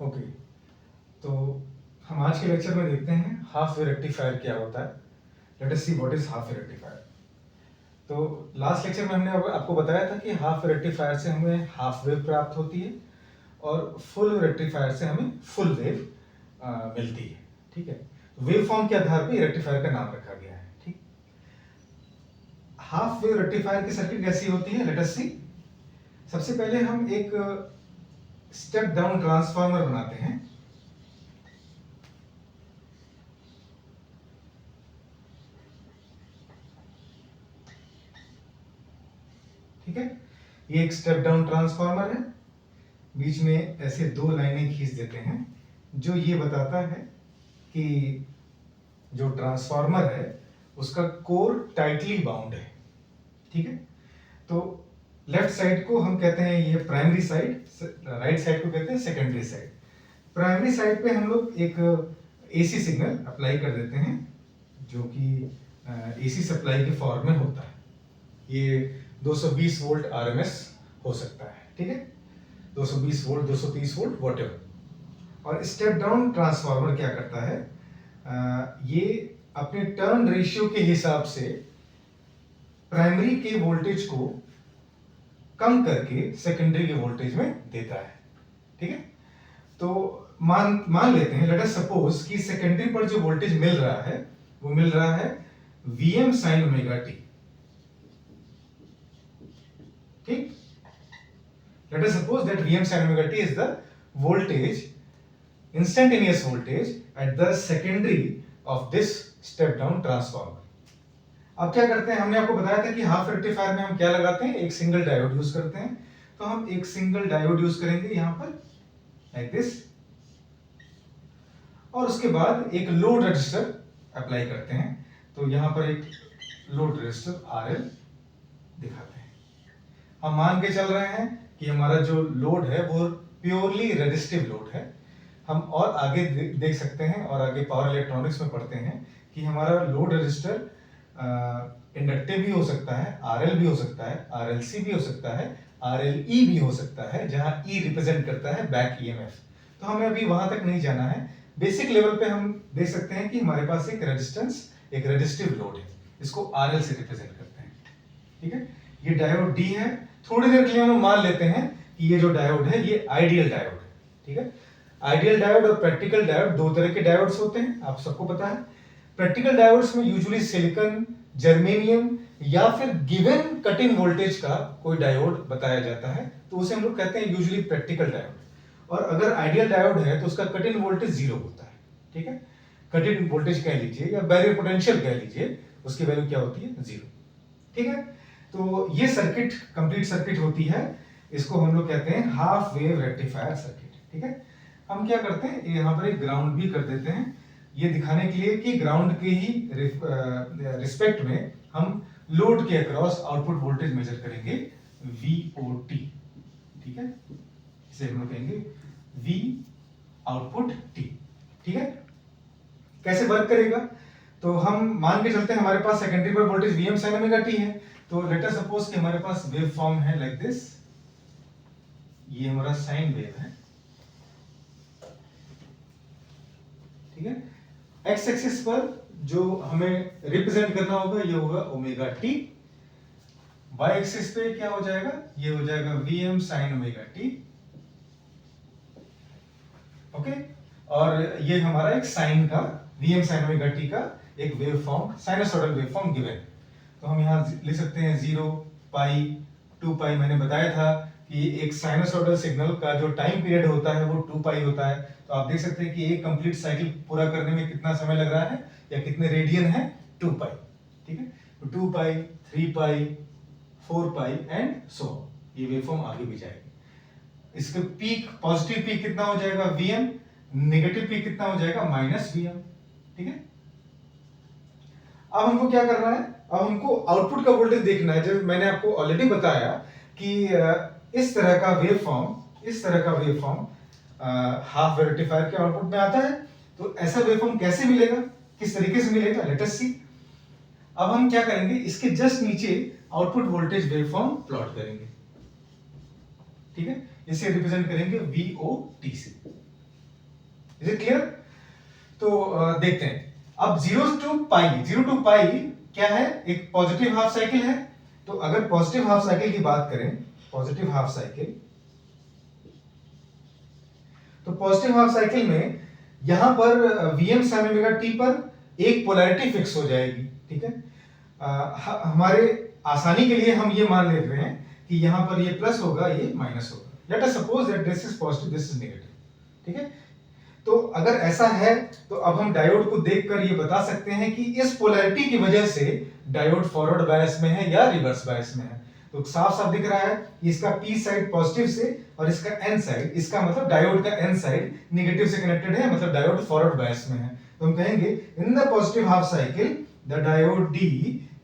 Okay, तो हम आज के लेक्चर में देखते हैं हाफ वेव रेक्टिफायर क्या होता है। Let us see what is half wave rectifier. तो लास्ट लेक्चर में हमने आपको बताया था कि हाफ वेव रेक्टिफायर से हमें हाफ वेव प्राप्त होती है और फुल वेव रेक्टिफायर से हमें फुल वेव मिलती है। ठीक है, वेव फॉर्म के आधार पर रेक्टिफायर का नाम रखा गया है। ठीक, हाफ वेव रेक्टिफायर की सर्किट कैसी होती है, लेट अस सी। सबसे पहले हम एक स्टेप डाउन ट्रांसफार्मर बनाते हैं। ठीक है, ये एक स्टेप डाउन ट्रांसफार्मर है। बीच में ऐसे दो लाइनें खींच देते हैं जो ये बताता है कि जो ट्रांसफार्मर है उसका कोर टाइटली बाउंड है। ठीक है, तो लेफ्ट साइड को हम कहते हैं ये प्राइमरी साइड, राइट साइड को कहते हैं सेकेंडरी साइड। प्राइमरी साइड पे हम लोग एक एसी सिग्नल अप्लाई कर देते हैं जो कि एसी सप्लाई के फॉर्म में होता है। ये 220 वोल्ट आरएमएस हो सकता है। ठीक है, 220 वोल्ट, 230 वोल्ट, व्हाटएवर। और स्टेप डाउन ट्रांसफार्मर क्या करता है, ये अपने टर्न रेशियो के हिसाब से प्राइमरी के वोल्टेज को कम करके सेकेंडरी के वोल्टेज में देता है। ठीक है, तो मान लेते हैं, लेट अस सपोज कि सेकेंडरी पर जो वोल्टेज मिल रहा है वो मिल रहा है Vm sin ओमेगा t। ठीक, let us suppose that Vm sin omega t is the voltage, instantaneous voltage at the secondary of this step down transformer। अब क्या करते हैं, हमने आपको बताया था कि हाफ रेक्टिफायर में हम क्या लगाते हैं, एक सिंगल डायोड यूज करते हैं। तो हम एक सिंगल डायोड यूज करेंगे यहां पर लाइक दिस, और उसके बाद एक लोड रजिस्टर अप्लाई करते हैं। तो यहां पर एक लोड रजिस्टर RL दिखाते हैं। हम मान के चल रहे हैं कि हमारा जो लोड है वो प्योरली रेजिस्टिव लोड है। हम और आगे देख सकते हैं और आगे पावर इलेक्ट्रॉनिक्स में पढ़ते हैं कि हमारा लोड रजिस्टर इंडक्टिव भी हो सकता है, RL भी हो सकता है, RLC भी हो सकता है, RLE भी हो सकता है, जहां E रिप्रेजेंट करता है बैक EMF। तो हमें अभी वहां तक नहीं जाना है। बेसिक लेवल पे हम देख सकते हैं कि हमारे पास एक रेजिस्टेंस, एक रेजिस्टिव लोड है, इसको RL से रिप्रेजेंट करते हैं। ठीक है, ये डायोड D है। थोड़ी देर के लिए हम मान लेते हैं कि ये जो डायोड है ये आइडियल डायोड है। ठीक है, आइडियल डायोड और प्रैक्टिकल डायोड दो तरह के डायोड्स होते हैं, आप सबको पता है। प्रैक्टिकल डायोड्स में यूजुअली सिलिकॉन, जर्मेनियम या फिर गिवन कट इन वोल्टेज का कोई डायोड बताया जाता है, तो उसे हम लोग कहते हैं यूजुअली प्रैक्टिकल डायोड। और अगर आइडियल डायोड है तो उसका कट इन वोल्टेज 0 होता है। ठीक है, कट इन वोल्टेज कह लीजिए या बैरियर पोटेंशियल कह लीजिए, उसकी वैल्यू क्या होती है, 0। ठीक है, तो ये सर्किट कंप्लीट सर्किट होती है, इसको हम लोग कहते हैं हाफ वेव रेक्टिफायर सर्किट। ठीक है, हम क्या करते हैं, यहाँ पर एक ग्राउंड भी कर देते हैं, ये दिखाने के लिए कि ग्राउंड के ही रिस्पेक्ट में हम लोड के अक्रॉस आउटपुट वोल्टेज मेजर करेंगे, VOT। ठीक है, इसे हम लोग कहेंगे V आउटपुट T। ठीक है, कैसे वर्क करेगा, तो हम मान के चलते हैं हमारे पास सेकेंडरी पर voltage Vm sin omega t है। तो लेट अस सपोज कि हमारे पास वेव फॉर्म है लाइक दिस, ये हमारा साइन वेव है। ठीक है, एक्स एक्सिस पर जो हमें रिप्रेजेंट करना होगा ये होगा ओमेगा t। वाई एक्सिस पे क्या हो जाएगा, ये हो जाएगा Vm sin omega t। Okay, और ये हमारा एक साइन का Vm sin ओमेगा t का एक wave form, sinusoidal wave form given. तो हम यहाँ लिख सकते हैं 0, पाई, 2 पाई। मैंने बताया था कि एक साइनसॉइडल सिग्नल का जो टाइम पीरियड होता है वो 2 पाई होता है। तो आप देख सकते हैं कि एक कंप्लीट साइकिल पूरा करने में कितना समय लग रहा है या कितने रेडियन है, 2 पाई। ठीक है, तो 2 पाई, 3 पाई, 4 पाई एंड सो ये वेवफॉर्म आगे भी जाएगी। इसका पीक, पॉजिटिव पीक कितना हो जाएगा Vm, नेगेटिव पीक कितना हो जाएगा -Vm। ठीक है, अब हमको क्या करना है, अब हमको आउटपुट का वोल्टेज देखना है। जब मैंने आपको ऑलरेडी बताया कि इस तरह का वेवफॉर्म हाफ वेव रेक्टिफायर के आउटपुट में आता है। तो ऐसा वेवफॉर्म कैसे मिलेगा, किस तरीके से मिलेगा, लेट अस सी। अब हम क्या करेंगे, इसके जस्ट नीचे आउटपुट वोल्टेज वेवफॉर्म प्लॉट करेंगे। ठीक है, इसे रिप्रेजेंट करेंगे VOT से। Is it clear? तो देखते हैं अब 0 टू पाई क्या है, एक पॉजिटिव हाफ साइकिल है। तो अगर पॉजिटिव हाफ साइकिल की बात करें, पॉजिटिव हाफ साइकिल, तो पॉजिटिव हाफ साइकिल में यहां पर Vm sin ओमेगा t पर एक पोलैरिटी फिक्स हो जाएगी, ठीक है। हमारे आसानी के लिए हम ये मान लेते हैं कि यहां पर ये प्लस होगा, ये माइनस होगा। Let us suppose that this is positive, this is negative, ठीक है। तो अगर ऐसा है तो अब हम डायोड को देखकर ये बता सकते हैं कि इस पोलैरिटी की वजह से डायोड फॉरवर्ड बायस में है या रिवर्स बायस में है। तो साफ साफ दिख रहा है इसका पी साइड पॉजिटिव से और इसका एन साइड, इसका मतलब डायोड का एन साइड नेगेटिव से कनेक्टेड है, मतलब डायोड फॉरवर्ड बायस में है। तो हम कहेंगे in the positive half cycle the diode D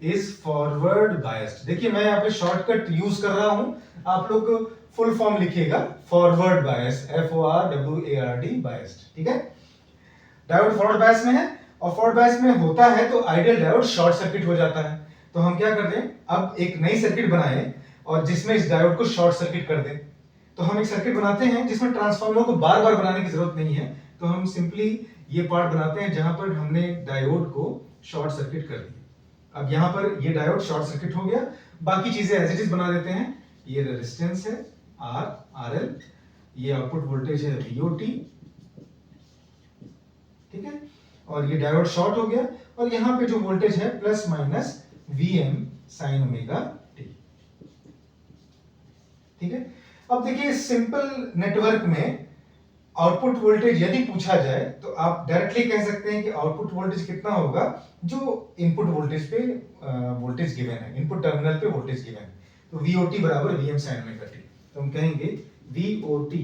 is forward biased. देखिए मैं यहाँ पे शॉर्टकट यूज कर रहा हूं, आप लोग फुल फॉर्म लिखिएगा फॉरवर्ड बायस, FORWARD बायस्ड, ठीक है। डायोड फॉरवर्ड बायस में है और फॉरवर्ड बायस में होता है तो आइडियल डायोड शॉर्ट सर्किट हो जाता है। तो हम क्या करते हैं, अब एक नई सर्किट बनाएं और जिसमें इस डायोड को शॉर्ट सर्किट कर दें। तो हम एक सर्किट बनाते हैं जिसमें ट्रांसफार्मर को बार बार बनाने की जरूरत नहीं है। तो हम सिंपली ये पार्ट बनाते हैं जहां पर हमने डायोड को शॉर्ट सर्किट कर दिया। अब यहां पर ये डायोड शॉर्ट सर्किट हो गया, बाकी चीजें एज इट इज बना देते हैं। ये रेजिस्टेंस है RL, ये आउटपुट वोल्टेज है VOT, ठीक है। और ये डायोड शॉर्ट हो गया और यहां पे जो वोल्टेज है plus minus Vm sin omega t, ठीक है। अब देखिए सिंपल नेटवर्क में आउटपुट वोल्टेज यदि पूछा जाए तो आप डायरेक्टली कह सकते हैं कि आउटपुट वोल्टेज कितना होगा जो इनपुट वोल्टेज पे वोल्टेज गिवन है, इनपुट टर्मिनल पे वोल्टेज गिवन है। तो VOT बराबर Vm sin ओमेगा t। तो हम कहेंगे VOT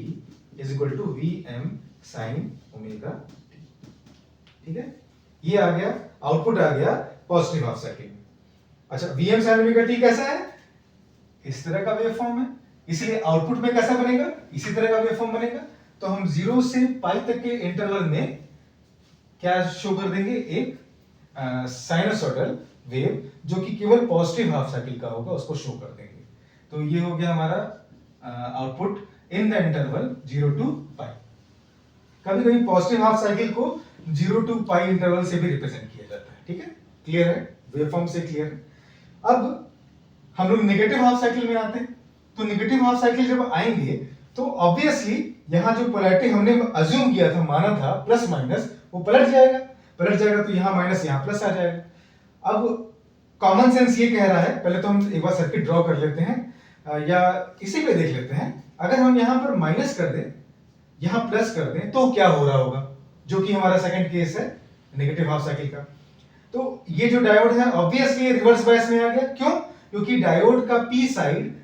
is equal to Vm sin omega t, ठीक है। ये आ गया, आउटपुट आ गया पॉजिटिव हाफ साइकिल में। अच्छा Vm sin ओमेगा t कैसा है, इस तरह का वेवफॉर्म है, इसलिए आउटपुट में कैसा बनेगा, इसी तरह का वेवफॉर्म बनेगा। तो हम 0 से पाई तक के इंटरवल में क्या शो कर देंगे, एक साइनसॉइडल वेव जो कि केवल पॉजिटिव हाफ साइकिल का होगा उसको शो कर देंगे। तो ये हो गया हमारा output in the interval 0 to pi. कभी कभी पॉजिटिव हाफ साइकिल को 0 टू पाई इंटरवल से भी रिप्रेजेंट किया जाता है, ठीक है। क्लियर है, वेवफॉर्म से क्लियर है। अब हम लोग नेगेटिव हाफ साइकिल में आते हैं। तो नेगेटिव हाफ साइकिल जब आएंगे तो ऑब्वियसली यहां जो पोलैरिटी हमने अज्यूम किया था, माना था प्लस माइनस, वो पलट जाएगा तो यहां माइनस यहां प्लस आ जाएगा। अब कॉमन सेंस ये कह रहा है, पहले तो हम एक बार सर्किट ड्रॉ कर लेते हैं या इसी पे देख लेते हैं। अगर हम यहां पर माइनस कर दें, यहां प्लस कर दें तो क्या हो रहा होगा, जो कि हमारा सेकंड केस है नेगेटिव हाफ साइकिल का। तो ये जो डायोड है ऑब्वियसली रिवर्स बायस में आ गया। क्यों? क्योंकि डायोड का पी साइड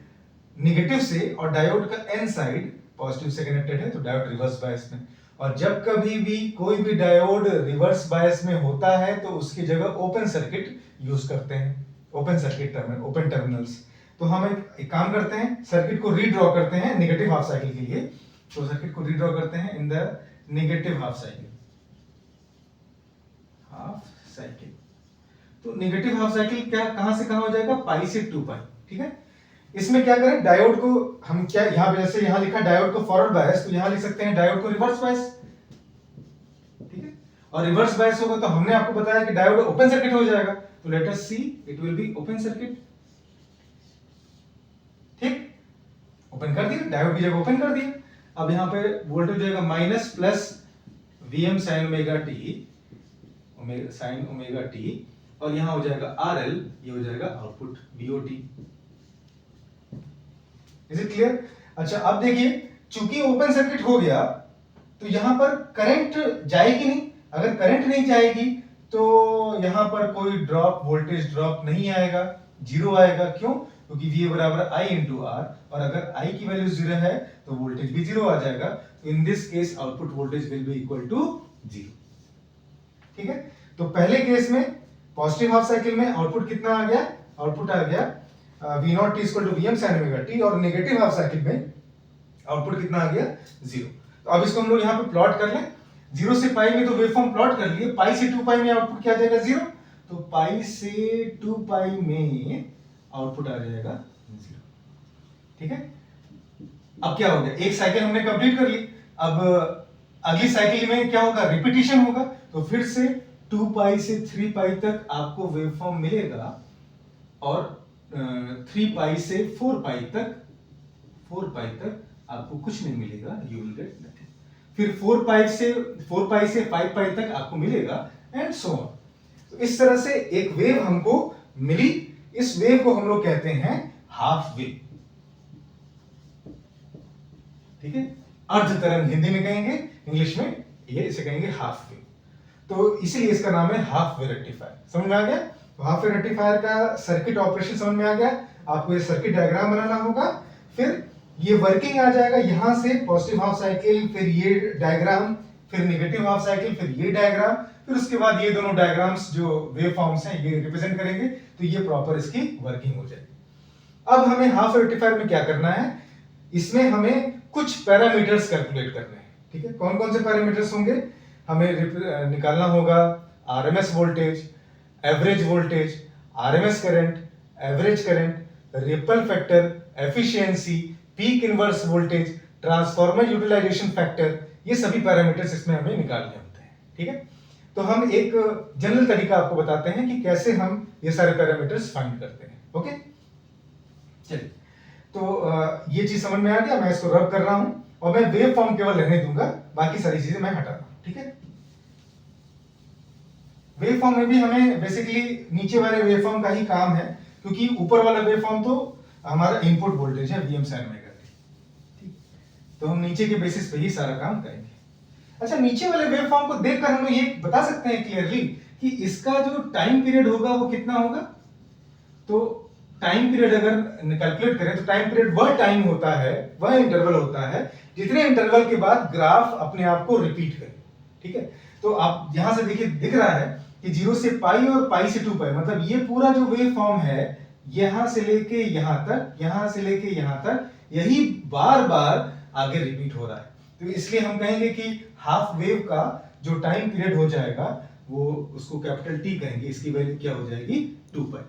नेगेटिव से और डायोड का एन साइड पॉजिटिव से कनेक्टेड है, तो डायोड रिवर्स बायस में। और जब कभी भी कोई भी डायोड रिवर्स बायस में होता है तो उसकी जगह ओपन सर्किट यूज करते हैं, open circuit terminal, open terminals. तो हम एक काम करते हैं, सर्किट को रीड्रॉ करते हैं नेगेटिव हाफ साइकिल के लिए। तो सर्किट को रीड्रॉ करते हैं in the negative half cycle, तो नेगेटिव हाफ साइकिल क्या कहां से कहां हो जाएगा, पाई से 2 पाई, ठीक है। इसमें क्या करें, डायोड को हम क्या यहां पे जैसे यहां लिखा डायोड को फॉरवर्ड बायस, तो यहां लिख सकते हैं डायोड को रिवर्स बायस, ठीक है। और रिवर्स बायस होगा तो हमने आपको बताया कि डायोड ओपन सर्किट हो जाएगा। तो let us see it will be open circuit, ठीक। ओपन कर दिया, डायोड की जगह ओपन कर दिया। अब यहां पे वोल्टेज जाएगा minus plus Vm sin omega t, sin omega t, और यहां हो जाएगा RL, ये हो जाएगा output VOT। Is it clear? अच्छा अब देखिए, चूंकि ओपन सर्किट हो गया तो यहां पर करंट जाएगी नहीं। अगर करंट नहीं जाएगी तो यहां पर कोई ड्रॉप, वोल्टेज ड्रॉप नहीं आएगा, जीरो आएगा। क्यों? क्योंकि V बराबर I इंटू R, और अगर I की वैल्यू 0 है तो वोल्टेज भी 0 आ जाएगा। In this case output voltage will be equal to 0, ठीक है। तो पहले केस में पॉजिटिव हाफ साइकिल में आउटपुट कितना आ गया, आउटपुट आ गया V0 t equal to Vm sin omega t, और नेगेटिव हाफ साइकिल में आउटपुट कितना आ गया, 0। तो अब इसको हम लोग यहाँ पे प्लॉट कर लें। 0 से पाई में तो वेवफॉर्म प्लॉट कर लिए, पाई से 2 पाई में आउटपुट क्या आ जाएगा, 0। तो पाई से 2 पाई में आउटपुट आ जाएगा 0, ठीक है। अब क्या हो गया, एक साइकिल हमने कंप्लीट कर ली। अब अगली साइकिल में क्या होगा, रिपीटिशन होगा, तो फिर से 2 पाई से 3 पाई तक आपको वेवफॉर्म मिलेगा, और 3 पाई से 4 पाई तक आपको कुछ नहीं मिलेगा, यू विल गेट नथिंग। फिर 4 पाई से 5 पाई तक आपको मिलेगा, एंड सो ऑन। तो इस तरह से एक वेव हमको मिली। इस वेव को हम लोग कहते हैं हाफ वेव, ठीक है। अर्ध तरंग हिंदी में कहेंगे, इंग्लिश में ये इसे कहेंगे हाफ वेव। तो इसीलिए इसका नाम है हाफ वेव रेक्टिफायर। समझ में आ गया? तो हाफ वेव रेक्टिफायर का सर्किट ऑपरेशन समझ में आ गया। आपको ये सर्किट डायग्राम बनाना होगा, फिर ये वर्किंग आ जाएगा, यहां से पॉजिटिव हाफ साइकिल, फिर ये डायग्राम, फिर नेगेटिव हाफ साइकिल, फिर ये डायग्राम, फिर उसके बाद ये दोनों डायग्राम्स जो वेव फॉर्म्स हैं ये रिप्रेजेंट करेंगे, तो ये प्रॉपर इसकी वर्किंग हो जाएगी। अब हमें हाफ रेक्टिफायर में क्या करना है, इसमें हमें कुछ पैरामीटर्स कैलकुलेट करने हैं, ठीक है। कौन कौन से पैरामीटर्स होंगे, हमें निकालना होगा RMS voltage, average voltage, RMS current, average current, ripple factor, efficiency, peak inverse voltage, transformer utilisation factor, ये सभी पैरामीटर्स इसमें हमें निकालने होते हैं, ठीक है। तो हम एक जनरल तरीका आपको बताते हैं कि कैसे हम ये सारे पैरामीटर्स फाइंड करते हैं, ओके। चलिए, तो ये चीज समझ में आ गया। मैं इसको रब कर रहा हूं, और मैं वेव फॉर्म केवल रहने दूंगा, बाकी सारी चीजें मैं हटा रहा हूं, ठीक है। वेव फॉर्म में भी हमें बेसिकली नीचे वाले वेव फॉर्म का ही काम है, क्योंकि ऊपर वाला वेव फॉर्म तो हमारा इनपुट वोल्टेज है Vm sin ओमेगा t, ठीक। तो हम नीचे के बेसिस पे ही सारा काम करेंगे। अच्छा, नीचे वाले वेव फॉर्म को देखकर हम लोग ये बता सकते हैं क्लियरली कि इसका जो टाइम पीरियड होगा वो कितना होगा। तो टाइम पीरियड अगर कैलकुलेट करें तो टाइम पीरियड वह टाइम होता है, वह इंटरवल होता है जितने इंटरवल के बाद ग्राफ अपने आप को रिपीट करे, ठीक है। तो आप यहां से देखिए, दिख रहा है कि 0 से पाई और पाई से 2 पाई, मतलब ये पूरा जो वेव फॉर्म है यहां से लेके यहां तक, यहां से लेके यहां तक, यही बार बार आगे रिपीट हो रहा है। तो इसलिए हम कहेंगे कि हाफ वेव का जो टाइम पीरियड हो जाएगा वो उसको कैपिटल टी कहेंगे, इसकी वैल्यू क्या हो जाएगी 2 पाई,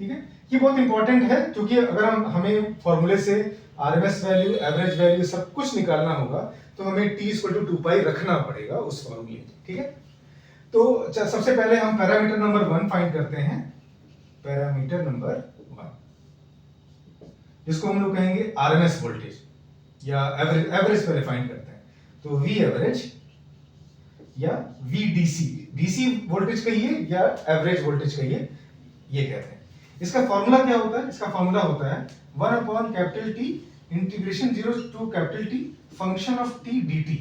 ठीक है। ये बहुत इंपॉर्टेंट है, क्योंकि अगर हमें फॉर्मूले से आरएमएस वैल्यू, एवरेज वैल्यू सब कुछ निकालना होगा तो हमें t = 2 पाई रखना पड़ेगा उस फॉर्मूले में, ठीक है। तो सबसे पहले हम पैरामीटर नंबर 1 फाइंड करते हैं। पैरामीटर नंबर 1, जिसको हम लोग कहेंगे आरएमएस वोल्टेज या एवरेज पहले फाइंड करते हैं। तो V एवरेज या VDC, DC वोल्टेज कहिए या एवरेज वोल्टेज कहिए, ये कहते हैं। इसका फॉर्मूला क्या होता है? इसका फॉर्मूला होता है 1/T integration 0 to T function of t dt।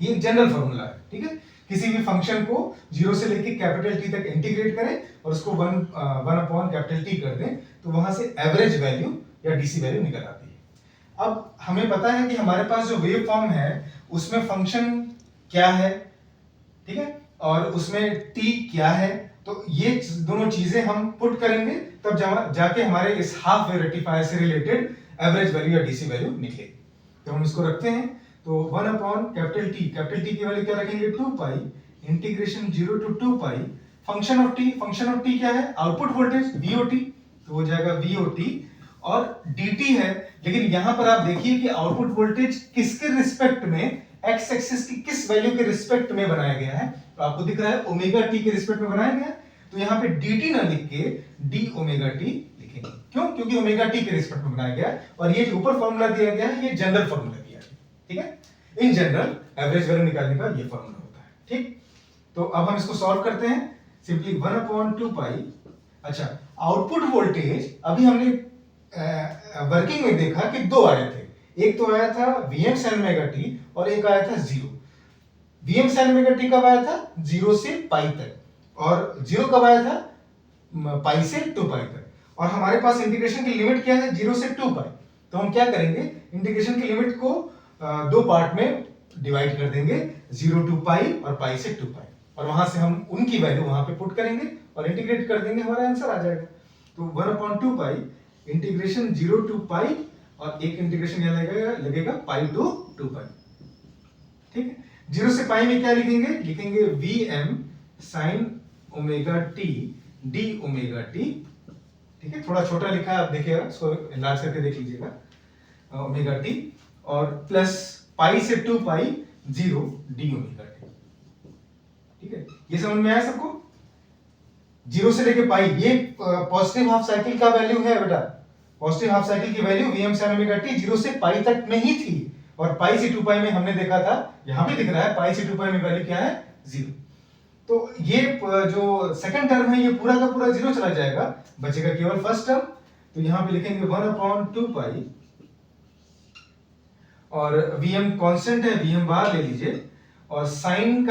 ये जनरल फॉर्मूला है, ठीक है। किसी भी फंक्शन को 0 से लेके कैपिटल T तक इंटीग्रेट करें और उसको 1/T कर दें, तो वहां से एवरेज वैल्यू या DC वैल्यू निकल आती है। अब हमें पता है कि हमारे पास जो वेव फॉर्म है उसमें फंक्शन क्या है, ठीक है, और उसमें t क्या है। तो ये दोनों चीजें हम पुट करेंगे, तब जाके हमारे इस हाफ वेव रेक्टिफायर से रिलेटेड एवरेज वैल्यू या DC वैल्यू निकलेगी। तो हम इसको रखते हैं, तो 1/T, कैपिटल T की वैल्यू क्या रखेंगे 2 पाई integration 0 to 2 pi function of t क्या है, आउटपुट वोल्टेज VOT, तो हो जाएगा VOT, और dt है। लेकिन यहां पर आप देखिए कि आउटपुट वोल्टेज किसके रिस्पेक्ट में, x एक्सिस की किस वैल्यू के रिस्पेक्ट में बनाया गया है। तो आपको दिख रहा है ओमेगा t के रिस्पेक्ट में बनाया गया है, तो यहाँ पे dt ना लिख के d ओमेगा t लिखेंगे। क्यों? क्योंकि ओमेगा t के रिस्पेक्ट में बनाया गया है, और ये जो ऊपर फॉर्मूला दिया गया है ये जनरल फॉर्मूला दिया है, ठीक है। इन जनरल एवरेज वैल्यू निकालने का ये फॉर्मूला होता है, ठीक। तो अब हम इसको सॉल्व करते हैं, सिंपली 1/2 पाई। अच्छा, आउटपुट वोल्टेज अभी हमने वर्किंग में देखा कि दो आए थे, एक तो आया था Vm sin ओमेगा t और एक आया था 0। Vm sin ओमेगा t कब आया था? 0 से पाई तक, और 0 कब आया था? पाई से 2 पाई तक। और हमारे पास इंटीग्रेशन की लिमिट क्या है? 0 से 2 पाई। तो हम क्या करेंगे, इंटीग्रेशन की लिमिट को दो पार्ट में डिवाइड कर देंगे, 0 to पाई और पाई से 2 पाई, और वहां से हम उनकी वैल्यू वहां पे पुट करेंगे और इंटीग्रेट कर देंगे, हमारा आंसर आ जाएगा। तो 1/2 पाई इंटीग्रेशन 0 to पाई, और एक इंटीग्रेशन यहां लगेगा पाई to 2 पाई, ठीक है। 0 से पाई में क्या लिखेंगे Vm sin omega t d omega t, ठीक है। थोड़ा छोटा लिखा है, आप देखिएगा, इसको इलाज करके देख लीजिएगा, ओमेगा t, और प्लस पाई से 2 पाई 0 डी ओमेगा टी। ठीक है, ये समझ में आया सबको? 0 से लेके पाई, ये पॉजिटिव हाफ साइकिल का वैल्यू है बेटा। पॉजिटिव हाफ साइकिल की value Vm sin omega T 0 से पाई तक में ही थी, और पाई से 2 पाई में हमने देखा था, यहां पे दिख रहा है पाई से 2 पाई में वैल्यू क्या है 0। तो ये जो सेकंड टर्म है ये पूरा का पूरा 0 चला जाएगा, बचेगा केवल फर्स्ट टर्म। तो यहां पे लिखेंगे 1/2 पाई, और Vm कांस्टेंट है, Vm बार ले लीजिए, और साइन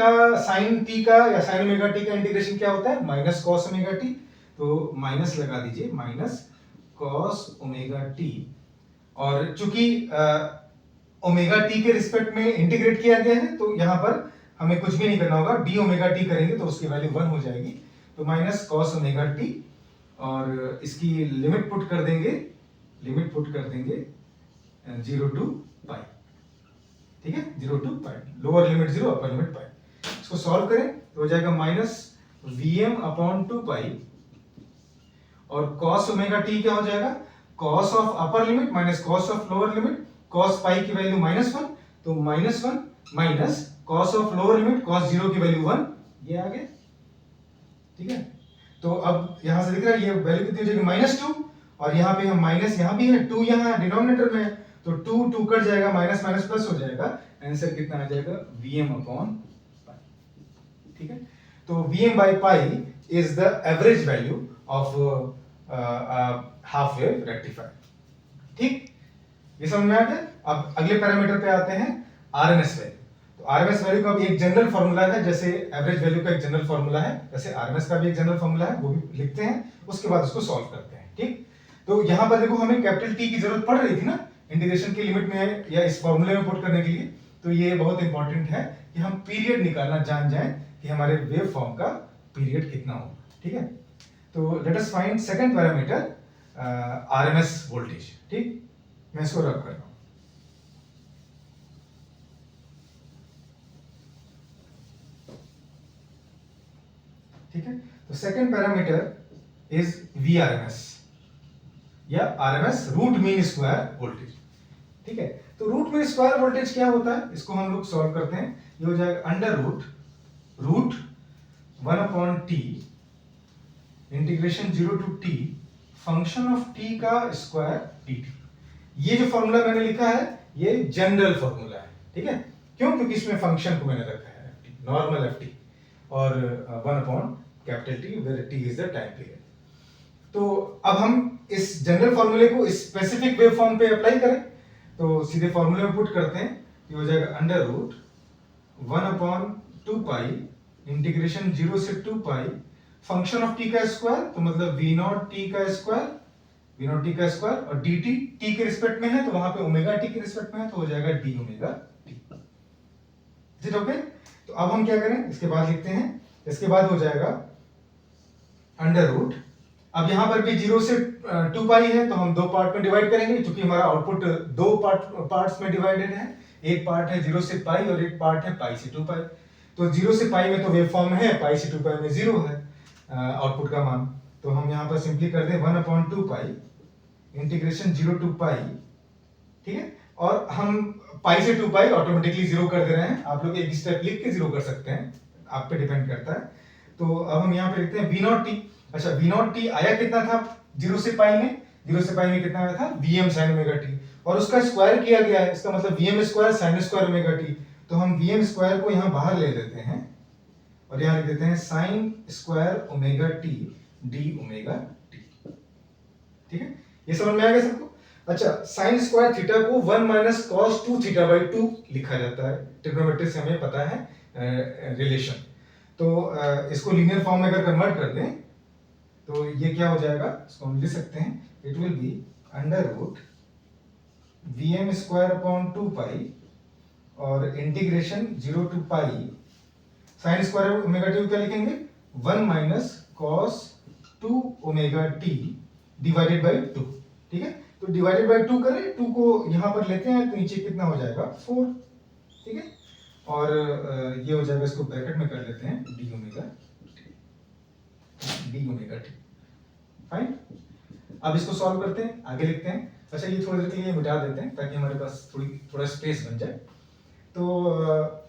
t का या साइन ओमेगा टी का इंटीग्रेशन क्या होता है माइनस कॉस ओमेगा टी, तो माइनस लगा दीजिए, माइनस कॉस ओमेगा टी। और चूंकि ओमेगा टी के रिस्पेक्ट में इंटीग्रेट किया गया है तो यहां पर हमें कुछ भी नहीं करना होगा, डी ओमेगा टी करेंगे तो उसकी वैल्यू 1 हो जाएगी, तो माइनस कॉस ओमेगा टी, और इसकी लिमिट पुट कर देंगे 0 टू पाई। ठीक है, 0 to pi, lower limit 0 upper limit pi. इसको सॉल्व करें तो हो जाएगा माइनस Vm/2 पाई, और cos ओमेगा टी क्या हो जाएगा, cos of upper limit minus cos of lower limit, cos पाई की वैल्यू -1, तो -1 minus cos of lower limit cos 0 की वैल्यू 1, ये आ गया। ठीक है, तो अब यहां से दिख रहा है ये वैल्यू कितनी हो जाएगी -2, और यहां पे हम माइनस, यहां भी है 2, यहां डिनोमिनेटर में है, तो 2 कट जाएगा, माइनस माइनस प्लस हो जाएगा, आंसर कितना आ जाएगा Vm/पाई। ठीक है, तो Vm/पाई is the average value of half wave rectifier. ठीक, ये समझ में आ गया? अब अगले पैरामीटर पे आते हैं, आरएमएस वैल्यू। तो आरएमएस वैल्यू का भी एक जनरल फार्मूला है, जैसे एवरेज वैल्यू का एक जनरल फार्मूला है, वैसे आरएमएस का भी एक जनरल फार्मूला है, वो भी लिखते हैं, उसके बाद उसको सॉल्व करते हैं। ठीक, तो यहां पर देखो हमें कैपिटल टी की जरूरत पड़ रही थी ना इंटीग्रेशन की लिमिट में या इस फार्मूले में पुट करने के लिए, तो ये बहुत इंपॉर्टेंट है कि हम पीरियड निकालना जान जाएं कि हमारे वेव फॉर्म का पीरियड कितना होगा। ठीक है, तो let us find second parameter RMS voltage. ठीक, मैं इसको रब कर रहा हूं। ठीक है, तो सेकंड पैरामीटर इज Vrms या RMS root mean square voltage. ठीक है, तो रूट मीन स्क्वायर वोल्टेज क्या होता है, इसको हम लोग सॉल्व करते हैं। ये हो जाएगा under root 1/t integration 0 to t function of t का स्क्वायर dt। ये जो फॉर्मूला मैंने लिखा है ये जनरल फॉर्मूला है। ठीक है, क्यों? क्योंकि इसमें फंक्शन को मैंने रखा है ft, नॉर्मल ft, और 1/T where t is the time period. तो अब हम इस जनरल फॉर्मूले को इस स्पेसिफिक वेव फॉर्म पे अप्लाई करें, तो सीधे फॉर्मूले में पुट करते हैं। ये हो जाएगा अंडर रूट 1/2 पाई इंटीग्रेशन 0 से 2 पाई फंक्शन ऑफ t का स्क्वायर, तो मतलब V0t का स्क्वायर, और dt t के रिस्पेक्ट में है तो वहां पे ओमेगा t के रिस्पेक्ट में है तो हो जाएगा d omega t। Is it okay? तो अब हम क्या करें, इसके बाद लिखते हैं, इसके बाद हो जाएगा अंडर रूट, अब यहां पर भी 0 से 2 पाई है तो हम दो पार्ट में डिवाइड करेंगे, क्योंकि हमारा आउटपुट दो पार्ट्स में डिवाइडेड है। एक पार्ट है 0 से पाई और एक पार्ट है पाई से 2 पाई। तो 0 से पाई में तो वेव फॉर्म है, पाई से 2 पाई में 0 है आउटपुट का मान, तो हम यहां पर सिंपली कर दें 1/2 पाई इंटीग्रेशन 0 टू पाई। ठीक है, और हम पाई से 2 पाई ऑटोमेटिकली 0 कर दे रहे हैं, आप लोग एक स्टेप लिख के 0 कर सकते हैं, आप पे डिपेंड करता है। तो अब हम यहां पे लिखते हैं V0t। अच्छा, V0t आया कितना था 0 से पाई में, 0 से पाई में कितना आया था Vm sin ओमेगा t, और उसका स्क्वायर किया गया है, इसका मतलब Vm square sin square omega t। तो हम Vm स्क्वायर को यहां बाहर ले लेते हैं और यहां लिख देते हैं sin square omega t d omega t। ठीक है, ये समझ में आ गया सबको? अच्छा, sin स्क्वायर थीटा को 1 माइनस cos 2 थीटा बाई 2 लिखा जाता है, ट्रिग्नोमेट्री से हमें पता है रिलेशन। तो इसको लीनियर फॉर्म में अगर कन्वर्ट कर दें तो ये क्या हो जाएगा, इसको हम लिख सकते हैं, it will be under root Vm square upon 2 pi और integration 0 to pi sin square omega t क्या लिखेंगे 1 minus cos 2 omega t divided by 2। ठीक है, तो डिवाइडेड बाय 2 करें, 2 को यहां पर लेते हैं तो नीचे कितना हो जाएगा 4। ठीक है, और ये हो जाएगा, इसको ब्रैकेट में कर लेते हैं d ओमेगा t। फाइन, अब इसको सॉल्व करते हैं, आगे लिखते हैं। अच्छा, ये थोड़ी देर के लिए मिटा देते हैं ताकि हमारे पास थोड़ा स्पेस बन जाए। तो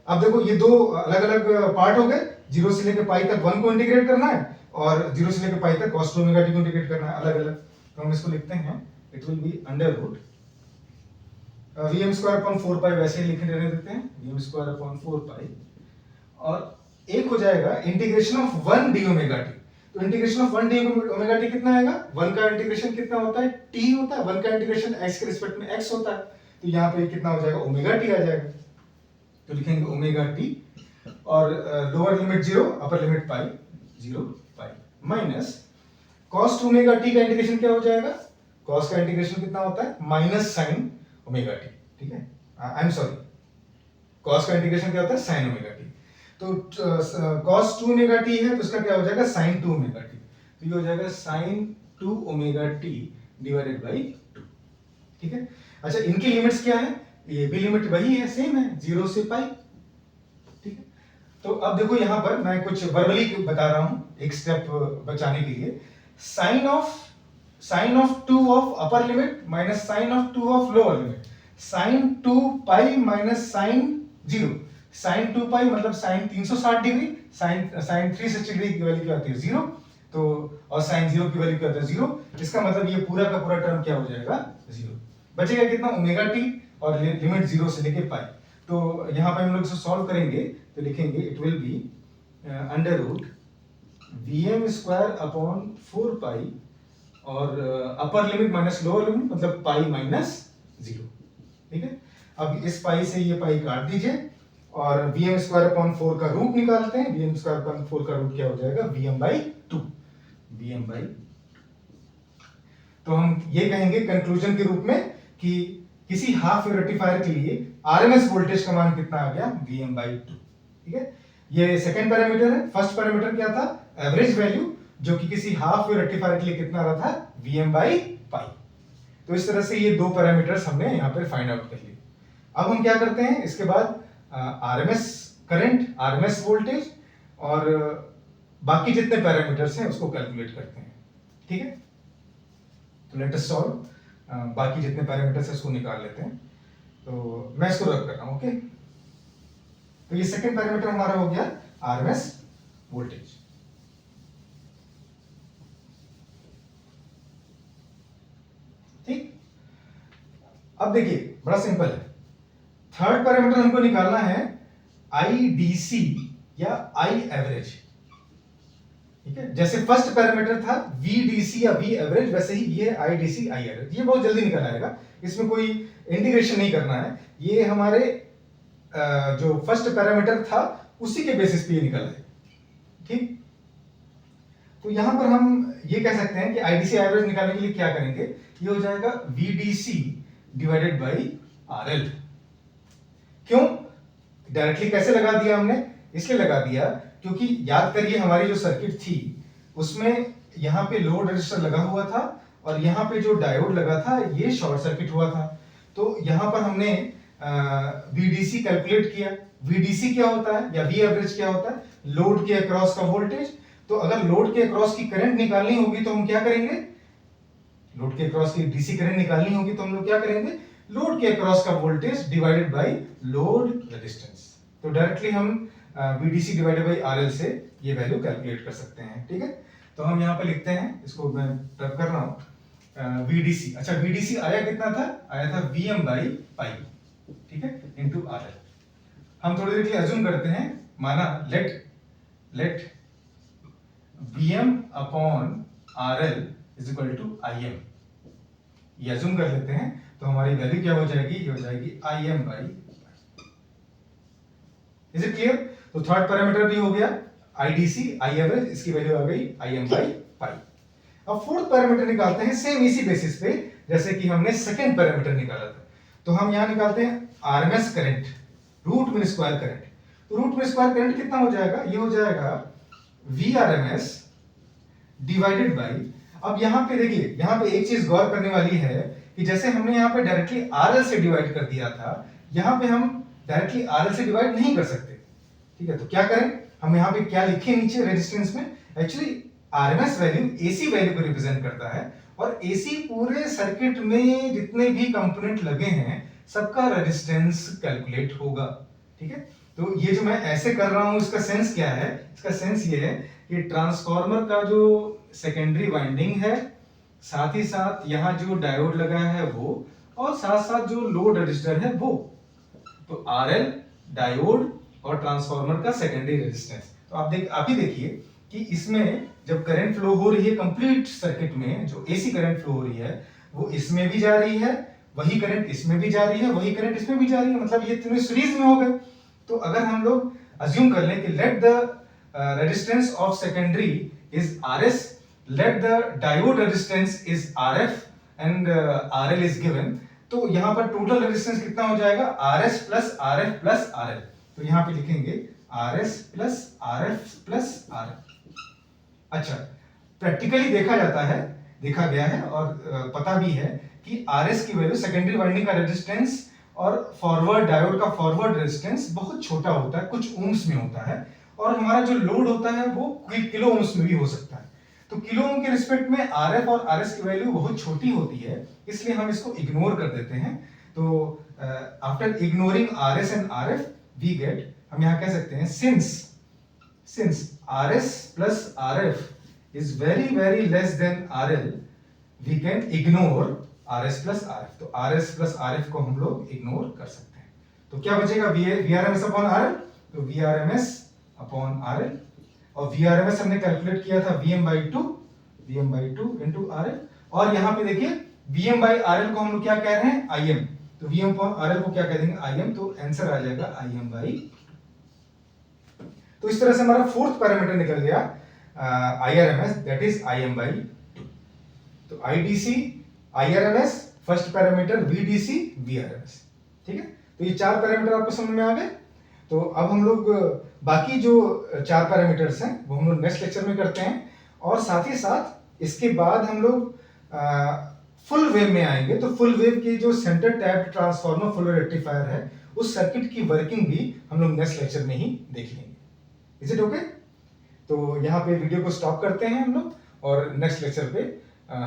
अब देखो ये दो अलग अलग पार्ट हो गए, 0 से लेकर पाई तक 1 को इंटीग्रेट करना है और 0 से लेकर पाई तक cos 2 ओमेगा टी को इंटीग्रेट करना है अलग अलग। तो हम इसको लिखते हैं, it will be under root vm square upon 4 pi, वैसे ही लिखने रहने देते हैं vm स्क्वायर अपॉन 4 पाई, और एक हो जाएगा integration of 1 d omega t. तो integration of 1 d omega t कितना आएगा, 1 का इंटीग्रेशन कितना होता है, t होता है, 1 का इंटीग्रेशन x के रिस्पेक्ट में x होता है, तो यहाँ पे कितना हो जाएगा, ओमेगा टी आ जाएगा। तो लिखेंगे ओमेगा टी और लोअर लिमिट 0 अपर लिमिट पाई 0 pi minus cos 2 omega T का इंटीग्रेशन क्या हो जाएगा, cos का इंटीग्रेशन कितना होता है, माइनस sin ओमेगा टी, ठीक है, आई एम सॉरी, cos का इंटीग्रेशन क्या होता है, sin ओमेगा टी। तो cos 2 ओमेगा टी है तो इसका क्या हो जाएगा, sin 2 ओमेगा टी, तो ये हो जाएगा sin 2 omega T divided by 2, ठीक है। अच्छा इनकी लिमिट्स क्या है, ये भी लिमिट वही है, सेम है, 0 से पाई, ठीक है। तो अब देखो यहां पर मैं कुछ वर्बली बता रहा हूं एक स्टेप बचाने के लिए, sine of 2 of upper limit minus sine of 2 of lower limit, sine 2 pi minus sine 0, sine 2 pi मतलब साइन 360 डिग्री, साइन 360 डिग्री की वैल्यू क्या होती है 0, तो और साइन 0 की वैल्यू क्या होती है 0, इसका मतलब ये पूरा का पूरा टर्म क्या हो जाएगा 0, बचेगा कितना ओमेगा टी और लिमिट 0 से लेके पाई। तो यहाँ पे हम लोग इसे सॉल्व करेंगे तो लिखेंगे it will be under root vm square upon 4 pi और upper limit minus lower limit मतलब पाई माइनस 0, ठीक है। अब इस पाई से ये पाई काट दीजिए और vm स्क्वायर अपॉन 4 का रूट निकालते हैं, vm स्क्वायर अपॉन 4 का रूट क्या हो जाएगा, vm बाई 2, vm बाई। तो हम ये कहेंगे कंक्लूजन के रूप में कि किसी हाफ वेव रेक्टिफायर के लिए आरएमएस वोल्टेज का मान कितना आ गया, vm बाई 2, ठीक है। ये सेकंड पैरामीटर है, फर्स्ट पैरामीटर क्या था, एवरेज वैल्यू, जो कि किसी हाफ वेव रेक्टिफायर के लिए कितना आ रहा था, vm बाई पाई। तो इस तरह से ये दो पैरामीटर्स हमने यहाँ पे फाइंड आउट कर लिए। अब हम क्या करते हैं, इसके बाद आरएमएस करंट, आरएमएस वोल्टेज और बाकी जितने पैरामीटर्स हैं उसको कैलकुलेट करते हैं, ठीक है। तो लेट अस सॉल्व, बाकी जितने पैरामीटर्स हैं उसको निकाल लेते हैं। तो मैं इसको रख कर रहा हूं, ओके। तो ये सेकंड पैरामीटर हमारा हो गया आरएमएस वोल्टेज, ठीक। अब देखिए बड़ा सिंपल है, थर्ड पैरामीटर हमको निकालना है आईडीसी या आई एवरेज, ठीक है। जैसे फर्स्ट पैरामीटर था VDC या V एवरेज, वैसे ही ये IDC I एवरेज, ये बहुत जल्दी निकल आएगा, इसमें कोई इंटीग्रेशन नहीं करना है, ये हमारे जो फर्स्ट पैरामीटर था उसी के बेसिस पे ये निकल आएगा, ठीक। तो यहां पर हम ये कह सकते हैं कि IDC एवरेज निकालने के लिए क्या करेंगे, ये हो जाएगा VDC डिवाइडेड बाई RL। क्यों, डायरेक्टली कैसे लगा दिया हमने, इसलिए लगा दिया क्योंकि याद करिए हमारी जो सर्किट थी उसमें यहाँ पे लोड रजिस्टर लगा हुआ था और यहाँ पे जो डायोड लगा था ये शॉर्ट सर्किट हुआ था। तो यहाँ पर हमने VDC कैलकुलेट किया। VDC क्या होता है या V एवरेज क्या होता है, लोड के अक्रॉस का वोल्टेज। तो अगर लोड के अक्रॉस की करंट निकालनी होगी तो हम क्या करेंगे, लोड के अक्रॉस की डीसी करंट निकालनी होगी तो हम लोग क्या करेंगे, लोड के अक्रॉस का voltage divided by load resistance. तो डायरेक्टली हम VDC डिवाइडेड बाय RL से ये वैल्यू कैलकुलेट कर सकते हैं, ठीक है। तो हम यहाँ पे लिखते हैं, इसको मैं टाइप कर रहा हूँ VDC। अच्छा VDC आया कितना था, आया था Vm बाई पाई, ठीक है, इनटू RL। हम थोड़ी देर के लिए अज्यूम करते हैं, माना let Vm upon RL is equal to Im, ये अज्यूम कर लेते हैं। तो हमारी वैल्यू क्या हो जाएगी, ये हो जाएगी Im by. Is it clear. तो थर्ड पैरामीटर भी हो गया IDC I एवरेज, इसकी वैल्यू आ गई Im बाई पाई। अब फोर्थ पैरामीटर निकालते हैं सेम इसी बेसिस पे जैसे कि हमने सेकंड पैरामीटर निकाला था। तो हम यहां निकालते हैं RMS current root mean square current. तो रूट मीन स्क्वायर करंट कितना हो जाएगा, ये हो जाएगा Vrms डिवाइडेड बाई। अब यहां पे देखिए, यहां पे एक चीज गौर करने वाली है कि जैसे हमने यहां पे डायरेक्टली RL से डिवाइड कर दिया था, यहां पे हम डायरेक्टली RL से डिवाइड नहीं कर सकते, ठीक है। तो क्या करें, हम यहाँ पे क्या लिखे नीचे रेजिस्टेंस में, actually RMS value AC value को रिप्रेजेंट करता है और एसी पूरे सर्किट में जितने भी कंपोनेंट लगे हैं सबका रेजिस्टेंस कैलकुलेट होगा। ठीक है। तो ये जो मैं ऐसे कर रहा हूं इसका सेंस क्या है? इसका सेंस ये है कि ट्रांसफार्मर का जो सेकेंडरी वाइंडिंग है, साथ ही साथ यहाँ जो डायोड लगा है वो, और साथ साथ जो लोड रजिस्टर है वो, तो आरएल, डायोड और ट्रांसफार्मर का सेकेंडरी रेजिस्टेंस। तो आप ही देखिए कि इसमें जब करंट फ्लो हो रही है कंप्लीट सर्किट में, जो एसी करंट फ्लो हो रही है वो इसमें भी जा रही है, वही करंट इसमें भी जा रही है, वही करंट इसमें भी जा रही है, मतलब ये तीनों सीरीज में हो गए। तो अगर हम लोग अज्यूम कर लें कि let the resistance of secondary is RS, let the diode resistance is RF and RL is given, तो यहां पर टोटल रेजिस्टेंस कितना हो जाएगा? RS plus RF plus RL. तो यहां पे लिखेंगे RS plus RF plus RL. अच्छा, प्रैक्टिकली देखा गया है और पता भी है कि आरएस की वैल्यू, सेकेंडरी वाइंडिंग का रेजिस्टेंस और फॉरवर्ड डायोड का फॉरवर्ड रेजिस्टेंस बहुत छोटा होता है, कुछ ओम्स में होता है, और हमारा जो लोड होता है वो किलो ओम्स में भी हो सकता है। तो किलो ओम के रिस्पेक्ट में आरएफ और आरएस की वैल्यू बहुत छोटी होती है, इसलिए हम इसको इग्नोर कर देते हैं। तो after ignoring RS and RF we get, हम यहां कह सकते हैं since RS plus RF is very less than RL, we can ignore RS plus RF। तो RS plus RF को हम लोग इग्नोर कर सकते हैं। तो क्या बचेगा? VRMS अपॉन RL, तो VRMS अपॉन RL, और VRMS हमने कैलकुलेट किया था VM by 2 into RL, और यहां पे देखिए VM by RL को हम लोग क्या कह रहे हैं? IM। तो VM अपॉन RL को क्या कह देंगे? IM। तो आंसर आ जाएगा IM by 2। तो इस तरह से हमारा फोर्थ पैरामीटर निकल गया IRMS, that is IM by 2। तो IDC, IRMS first parameter, VDC, VRMS। ठीक है, तो ये चार पैरामीटर आपको समझ में आ गए। तो अब हम लोग बाकी जो चार पैरामीटर्स हैं वो हम लोग नेक्स्ट लेक्चर में करते हैं, और साथ ही साथ इसके बाद हम लोग फुल वेव में आएंगे। तो फुल वेव की जो centre tapped transformer full wave rectifier है, उस सर्किट की वर्किंग भी हम लोग नेक्स्ट लेक्चर में ही देख लेंगे। Is it okay? तो यहाँ पे वीडियो को स्टॉप करते हैं हम लोग, और नेक्स्ट लेक्चर पे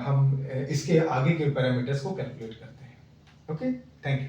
हम इसके आगे के पैरामीटर्स को कैलकुलेट करते हैं। Okay, thank you.